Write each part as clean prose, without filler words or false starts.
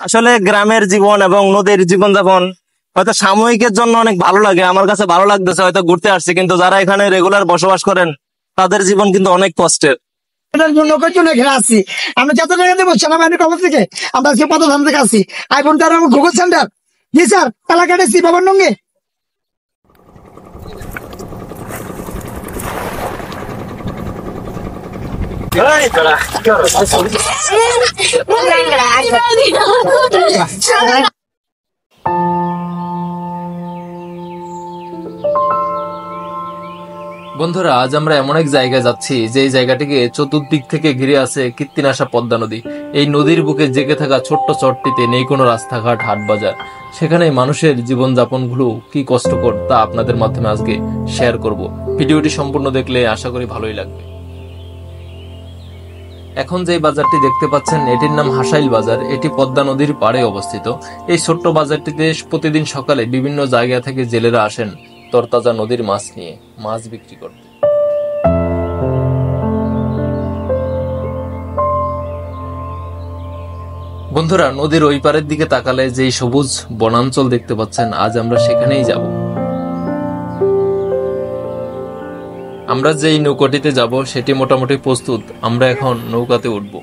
আসলে গ্রামের জীবন এবং নদীর জীবনযাপন হয়তো সাময়িকের জন্য অনেক ভালো লাগে, আমার কাছে ভালো লাগতেছে, হয়তো ঘুরতে আসছি, কিন্তু যারা এখানে রেগুলার বসবাস করেন তাদের জীবন কিন্তু অনেক কষ্টের। এটার জন্য জন্য এখানে আসছি। আমরা যত জায়গা দেবো সেনাবাহিনীর খবর থেকে আমরা আজকে পদধান থেকে আসছি। আইফোন তার গুগল সেন্টার। জি স্যার, এলাকাটা সি ভবন নঙ্গে। বন্ধুরা, আজ আমরা এমন এক জায়গায় যাচ্ছি যে জায়গাটিকে চতুর্দিক থেকে ঘিরে আছে কীর্তিনাশা পদ্মা নদী। এই নদীর বুকে জেগে থাকা ছোট্ট চরটিতে নেই কোনো রাস্তাঘাট, হাট বাজার। সেখানে মানুষের জীবনযাপনগুলো কি কষ্টকর তা আপনাদের মাধ্যমে আজকে শেয়ার করব। ভিডিওটি সম্পূর্ণ দেখলে আশা করি ভালোই লাগবে। এখন যে বাজারটি দেখতে পাচ্ছেন এটির নাম হাসাইল বাজার। এটি পদ্মা নদীর পাড়ে অবস্থিত। এই ছোট্ট বাজারটিতে প্রতিদিন সকালে বিভিন্ন জায়গা থেকে জেলেরা আসেন তরতাজা নদীর মাছ নিয়ে মাছ বিক্রি করতে। বন্ধুরা, নদীর ওই পারের দিকে তাকালে যেই সবুজ বনাঞ্চল দেখতে পাচ্ছেন, আজ আমরা সেখানেই যাব। আমরা যেই নৌকাটিতে যাব সেটি মোটামুটি প্রস্তুত। আমরা এখন নৌকাতে উঠব।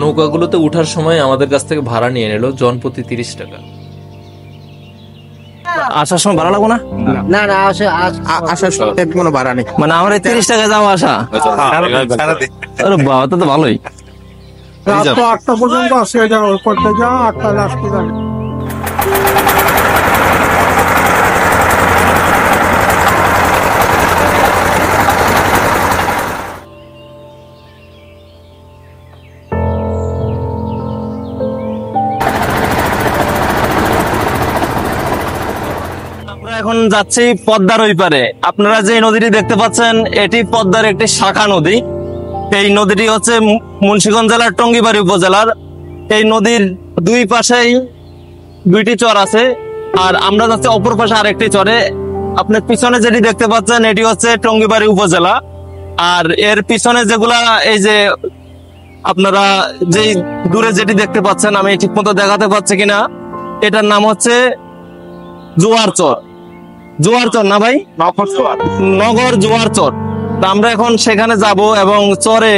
নৌকাগুলোতে উঠার সময় আমাদের কাছ থেকে ভাড়া নিয়ে নিল জনপ্রতি 30 টাকা। আসার সময় ভাড়া লাগবো না? না না, আসার সময় কোনো ভাড়া নেই, মানে আমার 30 টাকা যাওয়া আসা। আরে বাবা, তো ভালোই। 8টা পর্যন্ত আসে করতে যা, 8টা আসতে যাবে। এখন যাচ্ছি পদ্মার ওই পারে। আপনারা যে নদীটি দেখতে পাচ্ছেন এটি পদ্মার একটি শাখা নদী। এই নদীটি হচ্ছে মুন্সিগঞ্জ জেলার টঙ্গিবাড়ি উপজেলার। এই নদীর দুই পাশেই দুইটি চর আছে, আর আমরা যাচ্ছি অপর পাশে আরেকটি চরে। আপনার পিছনে যেটি দেখতে পাচ্ছেন এটি হচ্ছে টঙ্গিবাড়ি উপজেলা, আর এর পিছনে যেগুলা এই যে আপনারা যেই দূরে যেটি দেখতে পাচ্ছেন, আমি ঠিক মতো দেখাতে পাচ্ছি কিনা, এটার নাম হচ্ছে জোয়ার চর। জোয়ার চর না ভাই? নগর জোয়ার চর। আমরা এখন সেখানে যাব, এবং চরে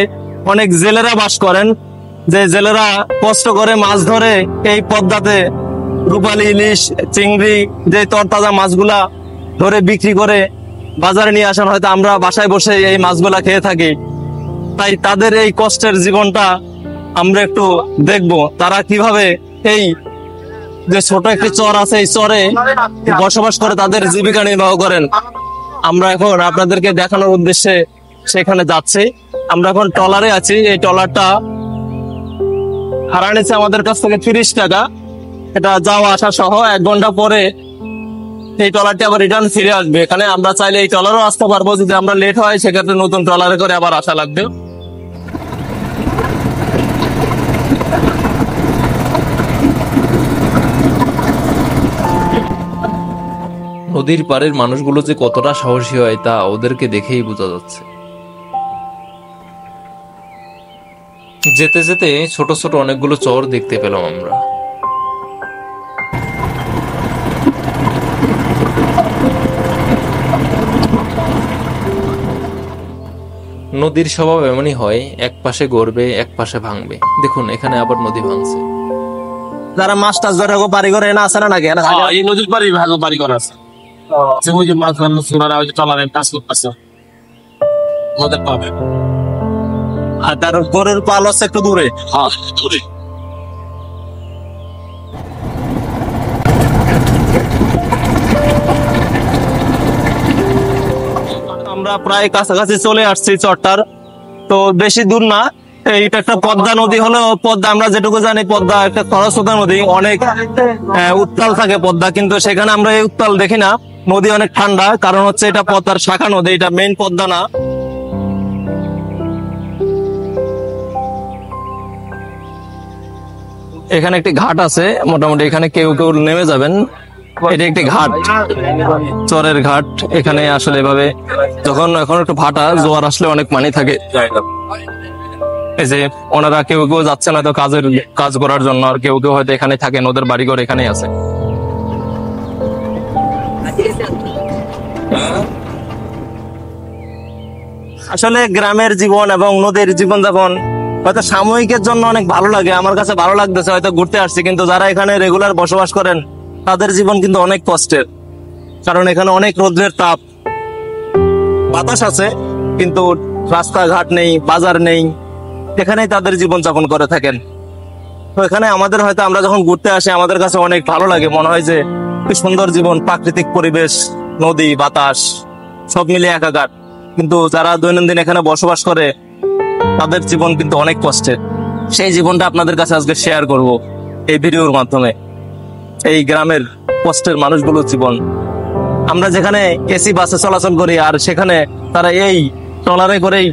অনেক জেলেরা বাস করেন, যে জেলেরা কষ্ট করে মাছ ধরে এই পদ্মাতে রূপালী ইলিশ, চিংড়ি, যে তরতাজা মাছগুলা ধরে বিক্রি করে বাজারে নিয়ে আসেন। হয়তো আমরা বাসায় বসে এই মাছগুলা খেয়ে থাকি। তাই তাদের এই কষ্টের জীবনটা আমরা একটু দেখব, তারা কিভাবে এই যে ছোট একটি চর আছে এই চরে বসবাস করে তাদের জীবিকা নির্বাহ করেন। আমরা এখন আপনাদেরকে দেখানোর উদ্দেশ্যে সেখানে যাচ্ছি। আমরা এখন ট্রলারে আছি। এই ট্রলারটা ভাড়া নিচ্ছে আমাদের কাছ থেকে 30 টাকা। এটা যাওয়া আসা সহ। 1 ঘন্টা পরে এই ট্রলারটি আবার রিটার্ন ফিরে আসবে এখানে। আমরা চাইলে এই ট্রলারও আসতে পারবো, যদি আমরা লেট হয় সেক্ষেত্রে নতুন ট্রলারে করে আবার আসা লাগবে। নদীর পাড়ের মানুষগুলো যে কতটা সাহসী হয় তা ওদেরকে দেখেই বোঝা যাচ্ছে। যেতে যেতে ছোট ছোট অনেকগুলো চর দেখতে পেলাম আমরা। নদীর স্বভাব এমনই হয়, এক পাশে গড়বে এক পাশে ভাঙবে। দেখুন এখানে আবার নদী ভাঙছে। যারা মাছ টাছ ধরে বাড়ি করে না আসে না নাকি? এই নদীর পাড়ে বাড়ি করা আছে। ওই যে মাছ ওনারা ওই যে ট্রলারে কাজ করতেছে ওদের পাবে। আর তার গরুর পাল হচ্ছে একটু দূরে। হ্যাঁ, দূরে। আমরা প্রায় কাছাকাছি চলে আসছি চরটার। তো বেশি দূর না। এইটা একটা পদ্মা নদী হলেও পদ্মা আমরা যেটুকু জানি পদ্মা একটা খরস্রোতা নদী, অনেক উত্তাল থাকে পদ্মা, কিন্তু সেখানে আমরা এই উত্তাল দেখি না। নদী অনেক ঠান্ডা, কারণ হচ্ছে এটা পদ্মার শাখা নদী, এটা মেইন পদ্মা না। এখানে একটি ঘাট আছে, মোটামুটি এখানে কেউ কেউ নেমে যাবেন। এটা একটি ঘাট, চরের ঘাট। এখানে আসলে এভাবে যখন এখন একটু ভাটা জোয়ার আসলে অনেক পানি থাকে। এই যে ওনারা কেউ কেউ যাচ্ছে না তো কাজ করার জন্য, আর কেউ কেউ হয়তো এখানে থাকেন, ওদের বাড়িঘর এখানেই আছে। আসলে গ্রামের জীবন এবং নদীর জীবনযাপন হয়তো সাময়িকের জন্য অনেক ভালো লাগে, আমার কাছে ভালো লাগতেছে, হয়তো ঘুরতে আসছি, কিন্তু যারা এখানে রেগুলার বসবাস করেন তাদের জীবন কিন্তু অনেক কষ্টের। কারণ এখানে অনেক রোদ্রের তাপ, বাতাস আছে কিন্তু রাস্তাঘাট নেই, বাজার নেই, এখানেই তাদের জীবন যাপন করে থাকেন। তো এখানে আমাদের হয়তো আমরা যখন ঘুরতে আসি আমাদের কাছে অনেক ভালো লাগে, মনে হয় যে কি সুন্দর জীবন, প্রাকৃতিক পরিবেশ, নদী, বাতাস সব মিলিয়ে একাকার। কিন্তু যারা দৈনন্দিন এখানে বসবাস করে তাদের জীবন কিন্তু অনেক কষ্টের। সেই জীবনটা আপনাদের কাছে আজকে শেয়ার করব এই ভিডিওর মাধ্যমে, এই গ্রামের কষ্টের মানুষগুলোর জীবন। আমরা যেখানে এসি বাসে চলাচল করি আর সেখানে তারা এই ট্রলারে করেই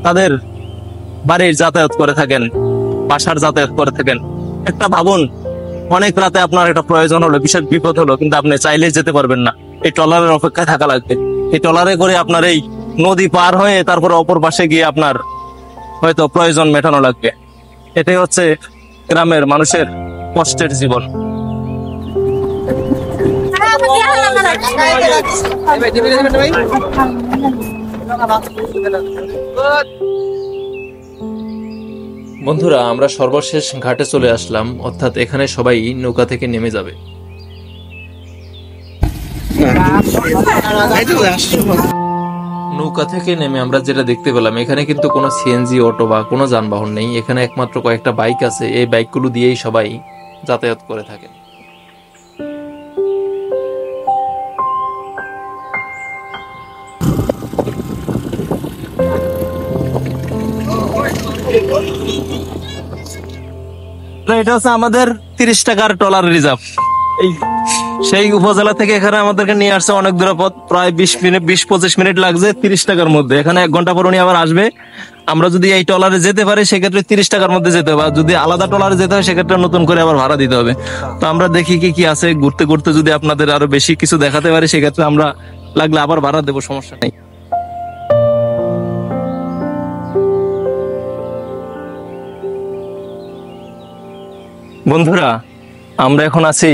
তাদের বাড়ির যাতায়াত করে থাকেন, বাসার যাতায়াত করে থাকেন। একটা ভাবুন, অনেক রাতে আপনার একটা প্রয়োজন হলো, বিশেষ বিপদ হলো, কিন্তু আপনি চাইলেই যেতে পারবেন না, এই ট্রলারের অপেক্ষায় থাকা লাগবে। এই ট্রলারে করে আপনার এই নদী পার হয়ে তারপর অপর পাশে গিয়ে আপনার হয়তো প্রয়োজন মেটানো লাগবে। এটাই হচ্ছে গ্রামের মানুষের কষ্টের জীবন। বন্ধুরা, আমরা সর্বশেষ ঘাটে চলে আসলাম, অর্থাৎ এখানে সবাই নৌকা থেকে নেমে যাবে। নৌকা থেকে নেমে আমরা যেটা দেখতে পেলাম, এখানে কিন্তু কোনো সিএনজি অটো বা কোনো যানবাহন নেই, এখানে একমাত্র কয়েকটা বাইক আছে। এই বাইকগুলো দিয়েই সবাই যাতায়াত করে থাকে। এটা হচ্ছে আমাদের 30 টাকার ট্রলার রিজার্ভ। এই সেই উপজেলা থেকে এখানে আমাদেরকে নিয়ে আসছে অনেক দূর পথ, প্রায় 20-25 মিনিট লাগছে 30 টাকার মধ্যে। এখানে 1 ঘন্টা পর উনি আবার আসবে। আমরা যদি এই ট্রলারে যেতে পারি সেক্ষেত্রে 30 টাকার মধ্যে যেতে হবে, আর যদি আলাদা ট্রলারে যেতে হয় সেক্ষেত্রে নতুন করে আবার ভাড়া দিতে হবে। তো আমরা দেখি কি কি আছে, ঘুরতে ঘুরতে যদি আপনাদের আরো বেশি কিছু দেখাতে পারি সেক্ষেত্রে আমরা লাগলে আবার ভাড়া দেবো, সমস্যা নেই। বন্ধুরা, আমরা এখন আছি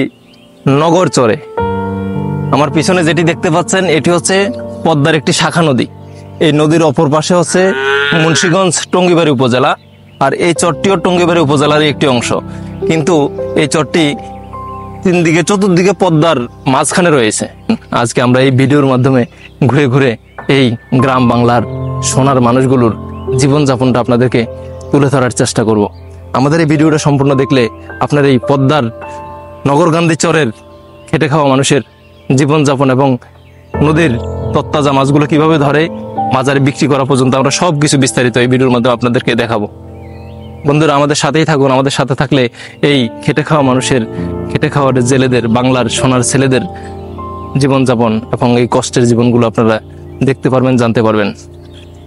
নগর চরে। আমার পিছনে যেটি দেখতে পাচ্ছেন এটি হচ্ছে পদ্মার একটি শাখা নদী। এই নদীর অপর পাশে হচ্ছে মুন্সিগঞ্জ টঙ্গিবাড়ি উপজেলা, আর এই চরটিও টঙ্গিবাড়ি উপজেলার একটি অংশ। কিন্তু এই চরটি চতুর্দিকে পদ্মার মাঝখানে রয়েছে। আজকে আমরা এই ভিডিওর মাধ্যমে ঘুরে ঘুরে এই গ্রাম বাংলার সোনার মানুষগুলোর জীবনযাপনটা আপনাদেরকে তুলে ধরার চেষ্টা করব। আমাদের এই ভিডিওটা সম্পূর্ণ দেখলে আপনার এই পদ্মার নগরকান্দি চরের খেটে খাওয়া মানুষের জীবনযাপন এবং নদীর তত্তাজা মাছগুলো কিভাবে ধরে বাজারে বিক্রি করা পর্যন্ত আমরা সবকিছু বিস্তারিত এই ভিডিওর মধ্যে আপনাদেরকে দেখাবো। বন্ধুরা, আমাদের সাথেই থাকুন। আমাদের সাথে থাকলে এই খেটে খাওয়া মানুষের, খেটে খাওয়ার জেলেদের, বাংলার সোনার ছেলেদের জীবনযাপন এবং এই কষ্টের জীবনগুলো আপনারা দেখতে পারবেন, জানতে পারবেন।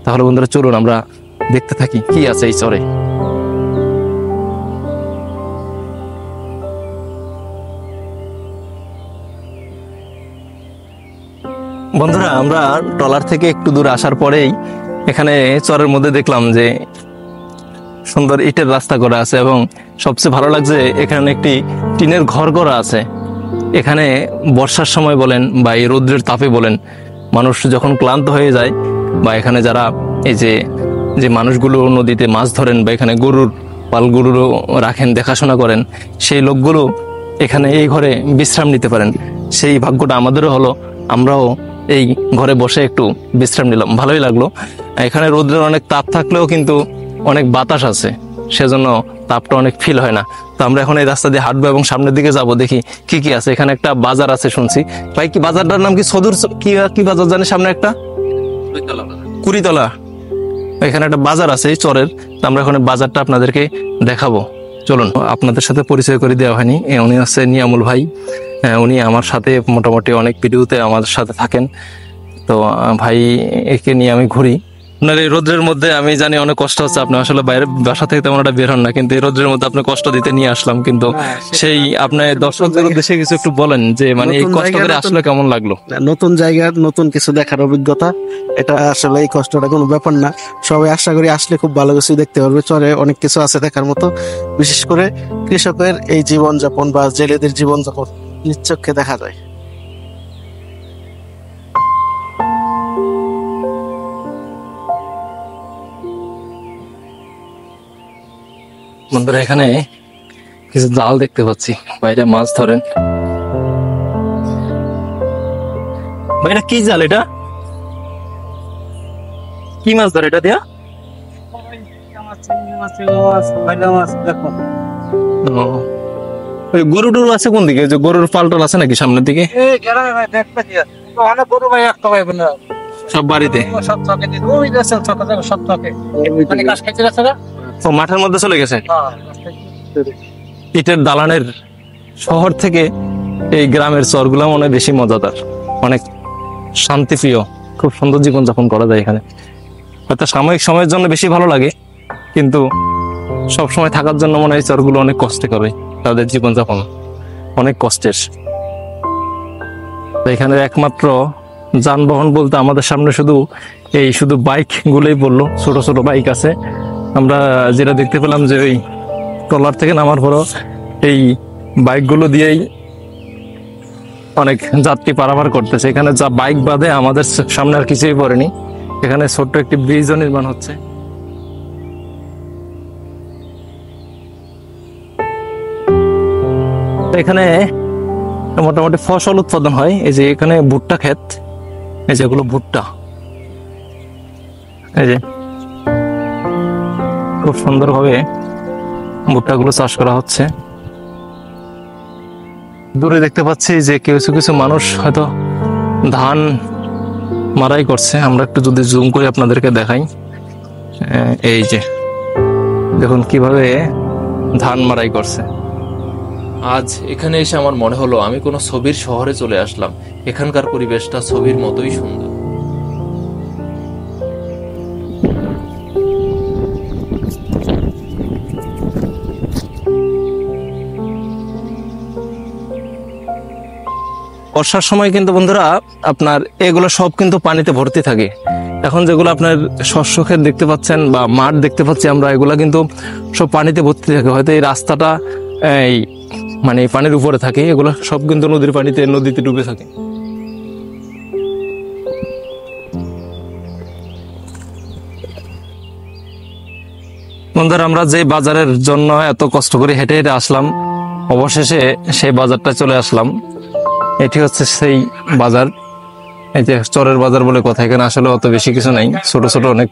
তাহলে বন্ধুরা চলুন আমরা দেখতে থাকি কি আছে এই চরে। বন্ধুরা, আমরা ট্রলার থেকে একটু দূর আসার পরেই এখানে চরের মধ্যে দেখলাম যে সুন্দর ইটের রাস্তা করা আছে এবং সবচেয়ে ভালো লাগছে এখানে একটি টিনের ঘর করা আছে। এখানে বর্ষার সময় বলেন বা এই রৌদ্রের তাপে বলেন, মানুষ যখন ক্লান্ত হয়ে যায় বা এখানে যারা এই যে মানুষগুলো নদীতে মাছ ধরেন বা এখানে গরুর পালগুলো রাখেন, দেখাশোনা করেন, সেই লোকগুলো এখানে এই ঘরে বিশ্রাম নিতে পারেন। সেই ভাগ্যটা আমাদেরও হলো, আমরাও এই ঘরে বসে একটু বিশ্রাম নিলাম, ভালোই লাগলো। এখানে রোদ্রের অনেক তাপ থাকলেও কিন্তু অনেক বাতাস আছে, সেজন্য তাপটা অনেক ফিল হয় না। তো আমরা এখন এই রাস্তা দিয়ে হাঁটবো এবং সামনের দিকে যাব, দেখি কি কি আছে। এখানে একটা বাজার আছে শুনছি। ভাই, কি বাজারটার নাম কি? সদুর কি বাজার জানি? সামনে একটা কুড়িতলা, এখানে একটা বাজার আছে এই চরের। তো আমরা এখন বাজারটা আপনাদেরকে দেখাবো, চলুন। আপনাদের সাথে পরিচয় করে দেওয়া হয়নি, উনি হচ্ছে নিয়ামুল ভাই। উনি আমার সাথে মোটামুটি অনেক ভিডিওতে আমাদের সাথে থাকেন। তো ভাই একে নিয়ে আমি ঘুরি, আপনার এই রোদ্রের মধ্যে আমি জানি অনেক কষ্ট হচ্ছে, আপনি আসলে বাইরে বাসা থেকে তেমন একটা বের হন না, কিন্তু এই রোদ্রের মধ্যে আপনি কষ্ট দিতে নিয়ে আসলাম। কিন্তু সেই আপনি দর্শকদের উদ্দেশ্যে কিছু একটু বলেন যে মানে এই নতুন কষ্ট করে জায়গা, আসলে কেমন লাগলো? নতুন জায়গা, নতুন কিছু দেখার অভিজ্ঞতা, এটা আসলে এই কষ্টটা কোনো ব্যাপার না। সবাই আশা করি আসলে খুব ভালো কিছু দেখতে পারবে। চরে অনেক কিছু আছে দেখার মতো, বিশেষ করে কৃষকের এই জীবনযাপন বা জেলেদের জীবনযাপন নিজ চোখে দেখা যায়। বন্ধুরা এখানে কিছু জাল দেখতে পাচ্ছি, বাইরে মাছ ধরেন। ভাই এটা কি জাল? এটা কি মাছ ধরে এটা দিয়া? ও, ওই গরু টরু আছে কোন দিকে? যে গরুর পালটল আছে নাকি সামনের দিকে? সব বাড়িতে ও মাঠের মধ্যে চলে গেছে। ইটের দালানের শহর থেকে এই গ্রামের চরগুলা মনে হয় বেশি মজাদার, অনেক শান্তিপ্রিয়, খুব সুন্দর জীবনযাপন করা যায় এখানে। হয়তো সাময়িক সময়ের জন্য বেশি ভালো লাগে, কিন্তু সব সময় থাকার জন্য মনে হয় চরগুলো অনেক কষ্ট করে, তাদের জীবনযাপন অনেক কষ্টের। এখানে একমাত্র যানবাহন বলতে আমাদের সামনে শুধু বাইক গুলোই পড়লো, ছোট ছোট বাইক আছে। আমরা যেটা দেখতে পেলাম যে ওই ট্রলার থেকে নামার পরও এই বাইকগুলো দিয়েই অনেক যাত্রী পারাপার করতেছে। এখানে যা বাইক বাদে আমাদের সামনে আর কিছুই পড়েনি। এখানে ছোট্ট একটি ব্রিজও নির্মাণ হচ্ছে। এখানে মোটামুটি ফসল উৎপাদন হয়। এই যে এখানে ভুট্টা ক্ষেত, এই যেগুলো ভুট্টা, এই যে খুব সুন্দরভাবে ভুট্টাগুলো চাষ করা হচ্ছে। দূরে দেখতে পাচ্ছি যে কিছু কিছু মানুষ হয়তো ধান মারাই করছে। আমরা একটু যদি জুম করে আপনাদেরকে দেখাই, এই যে দেখুন কিভাবে ধান মারাই করছে। আজ এখানে এসে আমার মনে হলো আমি কোনো ছবির শহরে চলে আসলাম। এখানকার পরিবেশটা ছবির মতোই সুন্দর। বর্ষার সময় কিন্তু বন্ধুরা আপনার এগুলো সব কিন্তু পানিতে ভর্তি থাকে। এখন যেগুলো আপনার শস্য ক্ষেত দেখতে পাচ্ছেন বা মাঠ দেখতে পাচ্ছি আমরা, এগুলা কিন্তু সব পানিতে ভর্তি থাকে। হয়তো এই রাস্তাটা এই মানে পানির উপরে থাকে, এগুলো সব কিন্তু নদীতে ডুবে থাকে। বন্ধুরা আমরা যে বাজারের জন্য এত কষ্ট করে হেঁটে হেঁটে আসলাম, অবশেষে সেই বাজারটা চলে আসলাম। এটি হচ্ছে সেই বাজার, এই যে চরের বাজার বলে কথা। এখানে আসলে অত বেশি কিছু নাই, ছোট ছোট অনেক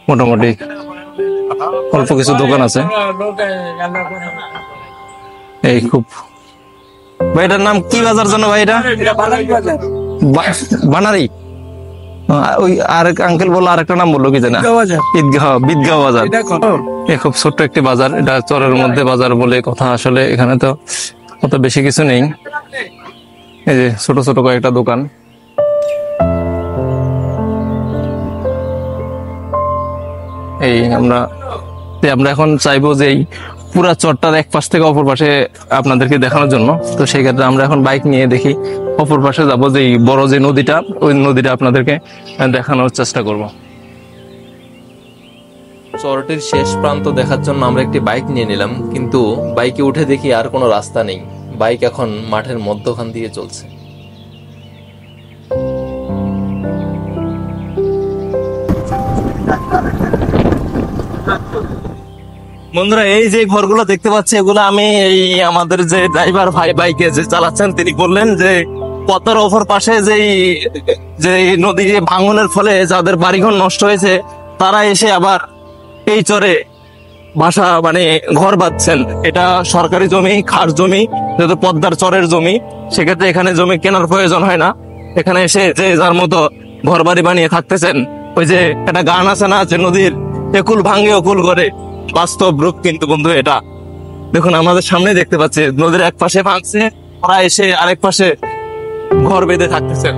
মোটামুটি অল্প কিছু দোকান আছে। এই খুব ভাই এটার নাম কি বাজার জন্য ভাই? এটা বানারি। ওই আরেক আঙ্কেল বললো, আরেকটা নাম বললো কি জানা, বিদগাঁও বাজার। খুব ছোট্ট একটি বাজার, এটা চরের মধ্যে বাজার বলে কথা। আসলে এখানে তো অত বেশি কিছু নেই, এই যে ছোট ছোট কয়েকটা দোকান। এই আমরা এখন চাইবো যে এই পুরা চরটার এক পাশ থেকে অপর পাশে আপনাদেরকে দেখানোর জন্য। তো সেই ক্ষেত্রে আমরা এখন বাইক নিয়ে দেখি অপর পাশে যাবো, যে বড় যে নদীটা, ওই নদীটা আপনাদেরকে দেখানোর চেষ্টা করব। চরটির শেষ প্রান্ত দেখার জন্য আমরা একটি বাইক নিয়ে নিলাম, কিন্তু বাইকে উঠে দেখি আর কোনো রাস্তা নেই। বাইক এখন মাঠের মধ্যখান দিয়ে চলছে। বন্ধুরা এই যে ঘরগুলো দেখতে পাচ্ছি, এগুলো আমি এই আমাদের যে ড্রাইভার ভাই বাইকে যে চালাচ্ছেন তিনি বললেন যে পথের অপর পাশে যে নদী ভাঙনের ফলে যাদের বাড়িঘর নষ্ট হয়েছে, তারা এসে আবার এই চরে বাসা মানে ঘর বাঁধছেন। এটা সরকারি জমি, খাস জমি, যেহেতু পদ্মার চরের জমি, সেক্ষেত্রে এখানে জমি কেনার প্রয়োজন হয় না। এখানে এসে যে যার মতো ঘর বাড়ি বানিয়ে থাকতেছেন। ওই যে একটা গান আছে না, যে নদীর একুল ভাঙে অকুল করে, বাস্তব রূপ কিন্তু বন্ধু এটা। দেখুন আমাদের সামনে দেখতে পাচ্ছি নদীর এক পাশে ভাঙছে, ওরা এসে আরেক পাশে ঘর বেঁধে থাকতেছেন।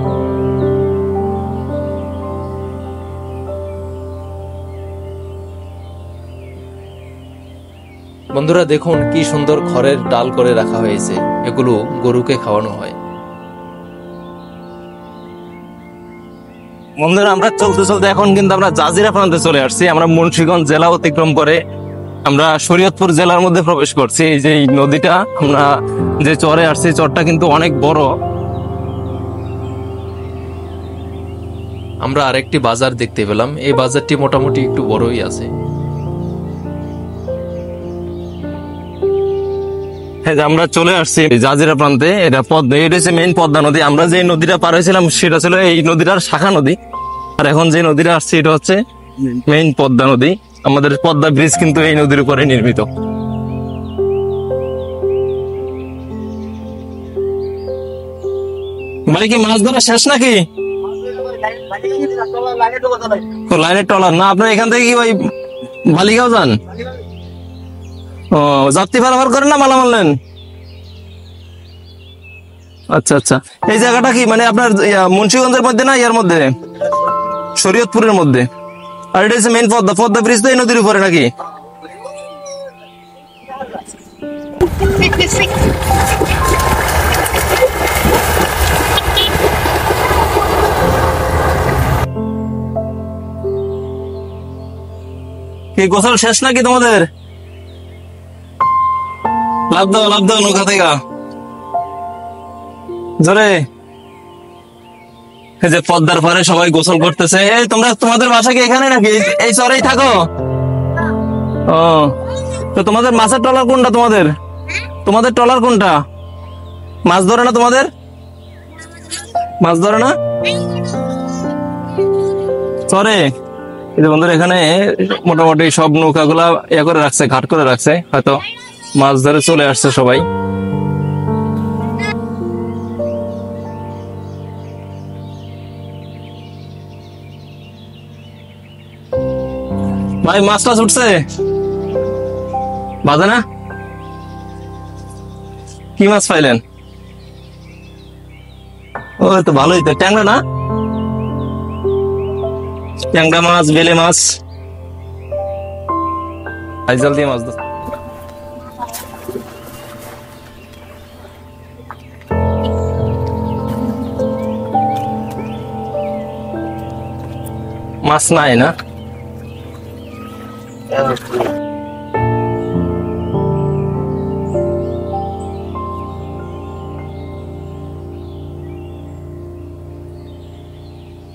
বন্ধুরা দেখুন কি সুন্দর খড়ের ডাল করে রাখা হয়েছে, এগুলো গরুকে খাওয়ানো হয়। বন্ধুরা আমরা চলতে চলতে এখন কিন্তু আমরা জাজিরা প্রান্তে চলে আসছি। আমরা মুন্সিগঞ্জ জেলা অতিক্রম করে আমরা শরীয়তপুর জেলার মধ্যে প্রবেশ করছি। এই যে এই নদীটা, আমরা যে চরে আসছি, চরটা কিন্তু অনেক বড়। আমরা আরেকটি বাজার দেখতে পেলাম, এই বাজারটি মোটামুটি একটু বড়ই আছে। আমরা চলে আসছি জাজিরা প্রান্তে। এটা পদ্মা, এটা হচ্ছে মেইন পদ্মা নদী। আমরা যে নদীটা পার হয়েছিলাম সেটা ছিল এই নদীটার শাখা নদী, আর এখন যে নদীটা আসছে এটা হচ্ছে মেইন পদ্মা নদী। আমাদের পদ্মা ব্রিজ কিন্তু এই নদীর উপরে নির্মিত। ভাই কি মাছ ধরা শেষ নাকি? লাইনের ট্রলার না? আপনার এখান থেকে কি ওই বালিগাঁও যান? ও, যাত্রী পারাপার করেন না মালামাল নেন? আচ্ছা আচ্ছা। এই জায়গাটা কি মানে আপনার মুন্সিগঞ্জের মধ্যে না ইয়ার মধ্যে, শরীয়তপুরের মধ্যে? আর এটা হচ্ছে মেইন পদ্মা। পদ্মা ব্রিজ তো এই নদীর উপরে নাকি? কি গোসল শেষ নাকি তোমাদের? লাভ দাও নৌকা থেকে জোরে। এই যে পদ্মার পারে সবাই গোসল করতেছে। এই তোমরা, তোমাদের বাসা কি এখানে নাকি? এই চরেই থাকো? ও, তো তোমাদের মাছের ট্রলার কোনটা? তোমাদের ট্রলার কোনটা? মাছ ধরে না তোমাদের? মাছ ধরে না চরে? এই যে বন্ধুরা, এখানে মোটামুটি সব নৌকা গুলা ইয়ে করে রাখছে, ঘাট করে রাখছে, হয়তো মাছ ধরে চলে আসছে সবাই। ভাই মাছ টাছ উঠছে? বাজে না? কি মাছ পাইলেন? ও তো ভালোই তো। ট্যাংরা না? ট্যাংরা মাছ, বেলে মাছ, আইজাল দিয়ে মাছ। মাছ নাই না?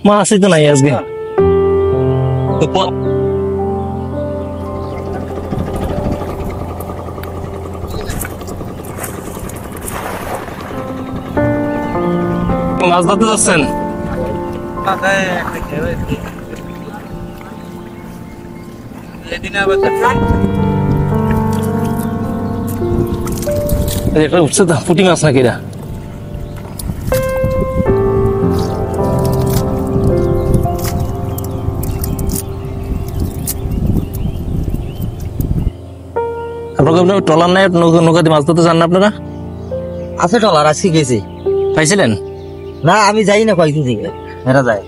মাছই তো নাই আজকে। মাছ ধরতে যাচ্ছেন? এটা উঠছে তো পুঁটি মাছ নাকি? এরা আপনার ট্রলার নাই? নৌকা দিয়ে মাছ ধরতে চান না আপনারা? আছে টলার, আজকে গেছি। পাইছিলেন? না আমি যাই না কয়েকদিন থেকে, এরা যায়।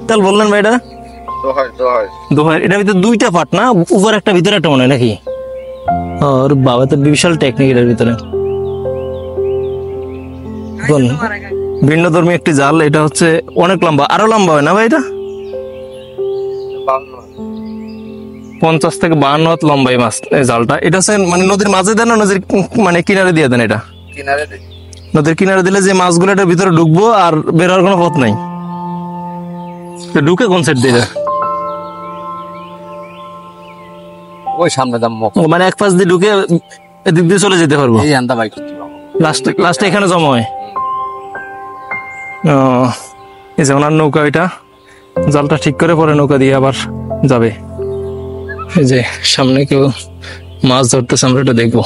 তাহলে বললেন ভাই এটা দোহার, এটার ভিতরে দুইটা পার্ট না? উপর একটা ভিতরে একটা মনে হয় নাকি? ওর বাবা তো বিশাল টেকনিক এটার ভিতরে। ভিন্ন ধর্মী একটি জাল। এটা হচ্ছে অনেক লম্বা, আরো লম্বা হয় না ভাই এটা? 50 থেকে 52 হাত লম্বা এই মাছ, এই জালটা। এটা হচ্ছে মানে নদীর মাঝে দেন না নদীর মানে কিনারে দিয়ে দেন? এটা নদীর কিনারে দিলে যে মাছগুলো এটার ভিতরে ঢুকবো আর বের হওয়ার কোনো পথ নাই। ঢুকে কোন সাইড দিয়ে? ওই সামনে দাম মানে এক পাশ দিয়ে ঢুকে এদিক দিয়ে চলে যেতে পারবো? এই আন্দা বাইক লাস্টে এখানে জমা হয়। ও, এই যে ওনার নৌকা, এটা জালটা ঠিক করে পরে নৌকা দিয়ে আবার যাবে। এই যে সামনে কেউ মাছ ধরতেছে, আমরা এটা দেখবো।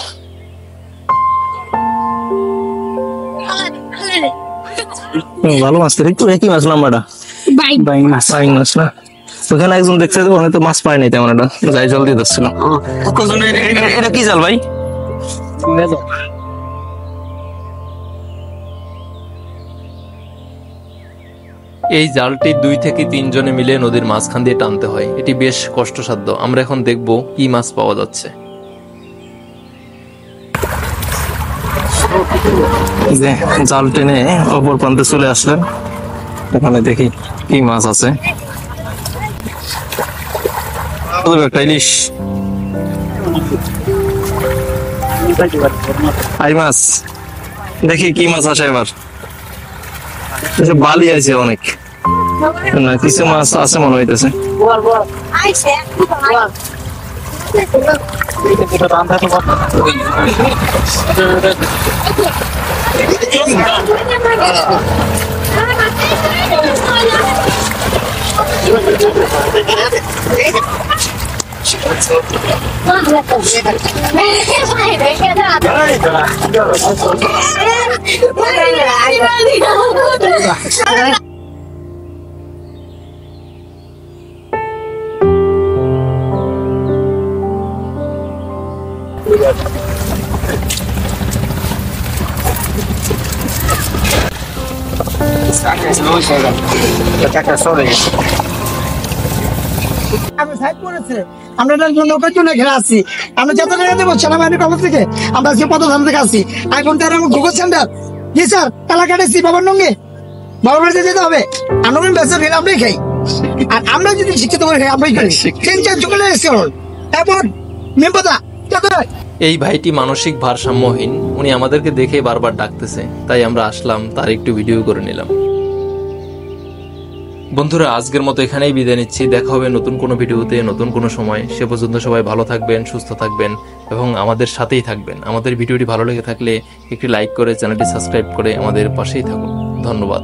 ভালো মাছ তো, একটু একই মাছ লম্বাটা, বাইং মাছ না? ওখানে একজন দেখছে ওখানে তো মাছ পায় নাই তেমন, একটা যাই জল দিয়ে ধরছিল। এটা কি জাল ভাই? এই জালটি 2 থেকে 3 জনে মিলে নদীর মাঝখান দিয়ে টানতে হয়। এটি বেশ কষ্টসাধ্য। আমরা এখন দেখব কি মাছ পাওয়া যাচ্ছে। যে জাল টেনে অপর প্রান্তে চলে আসলেন, এখানে দেখি কি মাছ আছে। একটা ইলিশ, আই মাছ, দেখি কি মাছ আসে এবার। বালি আছে অনেক, না কিছু মাছ আছে মনে হইতেছে। আমি সাইড করেছে, আমরা নৌকার জন্য ঘেরা আছি। আমরা যত টাকা দেবো সেনাবাহিনীর কবর থেকে আমরা আজকে পদধান থেকে আসি। এখন তার গুগল সেন্টার জি স্যার, তালা কাটেছি বাবার নঙ্গে, বাবার বাড়িতে যেতে হবে। আমরা বেসা ফেলে আমরাই খাই, আর আমরা যদি শিক্ষিত করে খাই আমরাই খাই। চেঞ্চার চলে এসছে তারপর মেম্পাদা এই ভাইটি মানসিক ভারসাম্যহীন, উনি আমাদেরকে দেখে বারবার ডাকতেছে, তাই আমরা আসলাম, তার একটু ভিডিও করে নিলাম। বন্ধুরা, আজকের মতো এখানেই বিদায় নিচ্ছি। দেখা হবে নতুন কোনো ভিডিওতে, নতুন কোনো সময়। সে পর্যন্ত সবাই ভালো থাকবেন, সুস্থ থাকবেন এবং আমাদের সাথেই থাকবেন। আমাদের ভিডিওটি ভালো লেগে থাকলে একটি লাইক করে চ্যানেলটি সাবস্ক্রাইব করে আমাদের পাশেই থাকুন। ধন্যবাদ।